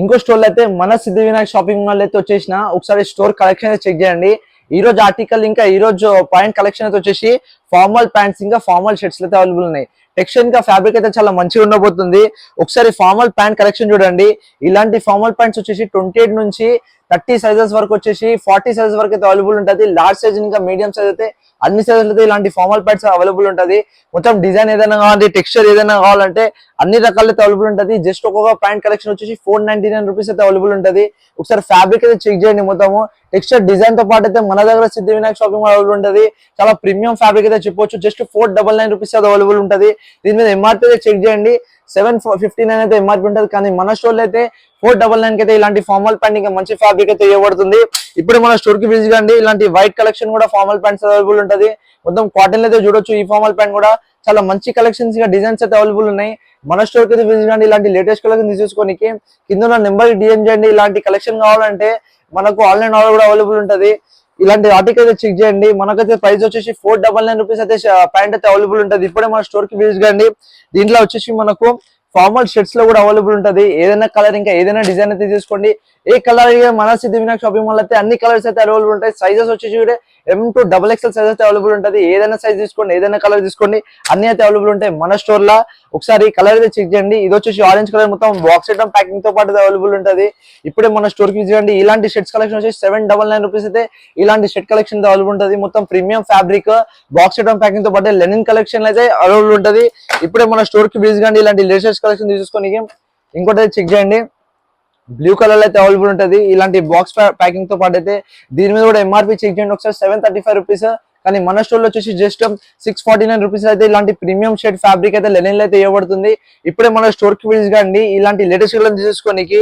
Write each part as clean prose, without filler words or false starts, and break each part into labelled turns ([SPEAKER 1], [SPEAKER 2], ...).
[SPEAKER 1] ఇంకో స్టోర్ అయితే మన సిద్ధి వినాయక్ షాపింగ్ మాల్ అయితే వచ్చేసిన ఒకసారి స్టోర్ కలెక్షన్ అయితే చెక్ చేయండి. ఈ రోజు ఆర్టికల్ ఇంకా ఈ రోజు పాయింట్ కలెక్షన్ అయితే వచ్చేసి ఫార్మల్ ప్యాంట్స్ ఇంకా ఫార్మల్ షర్ట్స్ అయితే అవైలబుల్ ఉన్నాయి. టెక్స్చర్ ఇంకా ఫ్యాబ్రిక్ అయితే చాలా మంచిగా ఉండబోతుంది. ఒకసారి ఫార్మల్ ప్యాంట్ కలెక్షన్ చూడండి. ఇలాంటి ఫార్మల్ ప్యాంట్స్ వచ్చేసి 28 నుంచి 30 సైజెస్ వరకు వచ్చేసి 40 సైజెస్ వరకు అయితే అవైలబుల్ ఉంటుంది. లార్జ్ సైజ్ ఇంకా మీడియం సైజ్ అయితే అన్ని సైజులు అయితే ఇలాంటి ఫార్మల్ ప్యాంట్స్ అవైలబుల్ ఉంటుంది. మొత్తం డిజైన్ ఏదైనా కావాలి, టెక్స్చర్ ఏదైనా కావాలంటే అన్ని రకాలు అయితే అవైలబుల్ ఉంటుంది. జస్ట్ ఒక్కొక్క ప్యాంట్ కలెక్షన్ వచ్చేసి 499 రూపీస్ అయితే అవైలబుల్ ఉంటుంది. ఒకసారి ఫ్యాబ్రిక్ అయితే చెక్ చేయండి. మొత్తము టెక్స్చర్ డిజైన్ తో పాటు అయితే మన దగ్గర సిద్ధి వినాయక్ షాపింగ్ మాల్ అవైలబుల్ ఉంటుంది. చాలా ప్రీమియం ఫ్యాబ్రిక్ అయితే చెప్పొచ్చు. జస్ట్ 499 రూపీస్ అయితే అవైలబుల్ ఉంటుంది. దీని మీద ఎంఆర్పీ అయితే చెక్ చేయండి. 759 అయితే ఎంఆర్పీ ఉంటుంది. కానీ మన స్టోర్ లో అయితే 499 అయితే ఇలాంటి ఫార్మల్ ప్యాంట్ ఇంకా మంచి ఫ్యాబ్రిక్ అయితే ఇవ్వబడుతుంది. ఇప్పుడు మన స్టోర్ కి విజిట్ కండి. ఇలాంటి వైట్ కలెక్షన్ కూడా ఫార్మల్ ప్యాంట్స్ అవైలబుల్ ఉంటుంది. మొత్తం కాటన్ అయితే చూడొచ్చు. ఈ ఫార్మల్ ప్యాంట్ కూడా చాలా మంచి కలెక్షన్స్ గా డిజైన్స్ అయితే అవైలబుల్ ఉన్నాయి. మన స్టోర్ కి విజిట్ కండి. ఇలాంటి లేటెస్ట్ కలెక్షన్ తీసుకోనికి కింద ఉన్న నెంబర్ డిఎం చేయండి. ఇలాంటి కలెక్షన్ కావాలంటే మనకు ఆన్లైన్ ఆర్డర్ కూడా అవైలబుల్ ఉంటుంది. ఇలాంటి ఆర్టికల్ అయితే చెక్ చేయండి. మనకైతే ప్రైస్ వచ్చేసి 499 రూపీస్ అయితే ప్యాంట్ అయితే అవైలబుల్ ఉంటుంది. ఇప్పుడే మన స్టోర్ కి విజిట్ కండి. దీంట్లో వచ్చేసి మనకు ఫార్మల్ షర్ట్స్ లో కూడా అవైలబుల్ ఉంటుంది. ఏదైనా కలర్ ఇంకా ఏదైనా డిజైన్ అయితే తీసుకోండి. ఏ కలర్ మన సిద్ధి వినాయక్ షాపింగ్ మాల్ అయితే అన్ని కలర్స్ అయితే అవైలబుల్ ఉంటాయి. సైజెస్ వచ్చేసి M to XXL సైజ్ అయితే అవైలబుల్ ఉంటుంది. ఏదైనా సైజ్ తీసుకోండి, ఏదైనా కలర్ తీసుకోండి, అన్ని అయితే అవైలబుల్ ఉంటాయి మన స్టోర్ లో. ఒకసారి కలర్ అయితే చెక్ చేయండి. ఇది వచ్చేసి ఆరెంజ్ కలర్, మొత్తం బాక్స్ ఐటమ్ ప్యాకింగ్ తో పాటు అవైలబుల్ ఉంటుంది. ఇప్పుడే మన స్టోర్ కి విజిట్ చేయండి. ఇలాంటి షర్ట్స్ కలెక్షన్ వచ్చేసి 799 రూపీస్ అయితే ఇలాంటి షర్ట్ కలెక్షన్ అవైలబుల్ ఉంటుంది. మొత్తం premium fabric box item packing తో పాటు లెనిన్ కలెక్షన్ అయితే అవైలబుల్ ఉంటుంది. ఇప్పుడే మన స్టోర్ కి విజిట్ కండి. ఇలాంటి లేటెస్ట్ కలెక్షన్ తీసుకొని ఇంకోటి చెక్ చేయండి. బ్లూ కలర్ అయితే అవైలబుల్ ఉంటుంది. ఇలాంటి బాక్స్ ప్యాకింగ్ తో పాటు అయితే దీని మీద కూడా ఎంఆర్పీ చెక్ చేయండి ఒకసారి. 735 రూపీస్. కానీ మన స్టోర్ లో వచ్చేసి జస్ట్ 649 రూపీస్ అయితే ఇలాంటి ప్రీమియం షర్ట్ ఫ్యాబ్రిక్ అయితే లెనిన్ అయితే ఇవ్వబడుతుంది. ఇప్పుడే మన స్టోర్ కి విజిట్ కండి. ఇలాంటి లేటెస్ట్ కలెక్షన్ తీసుకోనికి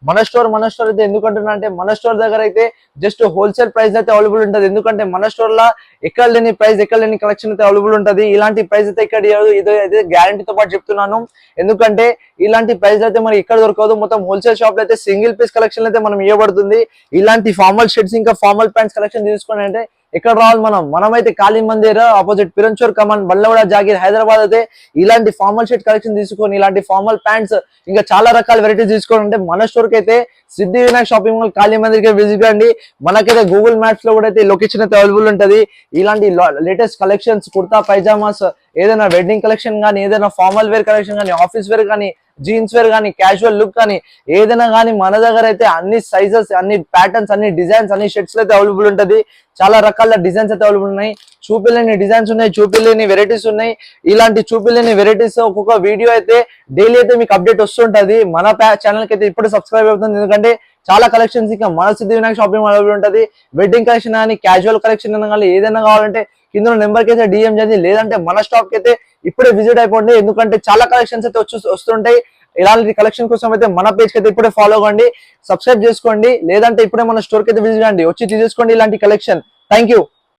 [SPEAKER 1] మన స్టోర్ అయితే ఎందుకంటున్నా అంటే మన స్టోర్ దగ్గర అయితే జస్ట్ హోల్సేల్ ప్రైస్ అయితే అవైలబుల్ ఉంటుంది. ఎందుకంటే మన స్టోర్ లో ఎక్కడ లేని ప్రైస్, ఎక్కడ లేని కలెక్షన్ అయితే అవైలబుల్ ఉంటుంది. ఇలాంటి ప్రైస్ అయితే ఇక్కడ ఇదో అయితే గ్యారంటీతో పాటు చెప్తున్నాను. ఎందుకంటే ఇలాంటి ప్రైస్ అయితే మనకి ఇక్కడ దొరకదు. మొత్తం హోల్సేల్ షాప్ లో అయితే సింగిల్ పీస్ కలెక్షన్ అయితే మనం ఇవ్వబడుతుంది. ఇలాంటి ఫార్మల్ షర్ట్స్ ఇంకా ఫార్మల్ ప్యాంట్స్ కలెక్షన్ తీసుకోండి అంటే ఎక్కడ రావాలి మనమైతే కాళీ మందిర్ ఆపోజిట్ పిరంచూర్ కమాన్ బల్లవాడ జాగీర్ హైదరాబాద్ అయితే ఇలాంటి ఫార్మల్ షర్ట్ కలెక్షన్ తీసుకొని ఇలాంటి ఫార్మల్ ప్యాంట్స్ ఇంకా చాలా రకాల వెరైటీస్ తీసుకోండి అంటే మన స్టోర్ కి అయితే సిద్ధి వినాయక్ షాపింగ్ మాల్ కాళీ మందిర్ కి విజిట్ కండి. మనకైతే గూగుల్ మ్యాప్స్ లో కూడా అయితే లొకేషన్ అయితే అవైలబుల్ ఉంటుంది. ఇలాంటి లేటెస్ట్ కలెక్షన్స్, కుర్తా పైజామాస్, ఏదైనా వెడ్డింగ్ కలెక్షన్ కానీ, ఏదైనా ఫార్మల్ వేర్ కలెక్షన్ కానీ, ఆఫీస్ వేర్ కానీ, జీన్స్ వేర్ కానీ, క్యాజువల్ లుక్ కానీ, ఏదైనా కానీ మన దగ్గర అయితే అన్ని సైజెస్, అన్ని ప్యాటర్న్స్, అన్ని డిజైన్స్, అన్ని షర్ట్స్ అయితే అవైలబుల్ ఉంటుంది. చాలా రకాల డిజైన్స్ అయితే అవైలబుల్ ఉన్నాయి. చూపిలేని డిజైన్స్ ఉన్నాయి, చూపిలేని వెరైటీస్ ఉన్నాయి. ఇలాంటి చూపిలేని వెరైటీస్ ఒక్కొక్క వీడియో అయితే డైలీ అయితే మీకు అప్డేట్ వస్తుంటది. మన ఛానల్ కి అయితే ఇప్పుడు సబ్స్క్రైబ్ అవుతుంది. ఎందుకంటే చాలా కలెక్షన్స్ ఇంకా మన సిద్ధి వినాయక్ షాపింగ్ మాల్ అవైలబుల్ ఉంటుంది. వెడ్డింగ్ కలెక్షన్ కానీ, క్యాజువల్ కలెక్షన్ కానీ, ఏదైనా కావాలంటే కింద నెంబర్ కి అయితే డిఎం చేయండి. లేదంటే మన స్టాప్ కి అయితే ఇప్పుడే విజిట్ అయిపోండి. ఎందుకంటే చాలా కలెక్షన్స్ అయితే వస్తుంటాయి. ఇలాంటి కలెక్షన్ కోసం అయితే మన పేజ్ కి అయితే ఇప్పుడే ఫాలో అవ్వండి, సబ్స్క్రైబ్ చేసుకోండి. లేదంటే ఇప్పుడే మన స్టోర్ కి అయితే విజిట్ కండి, వచ్చి తీసుకోండి ఇలాంటి కలెక్షన్. Thank you.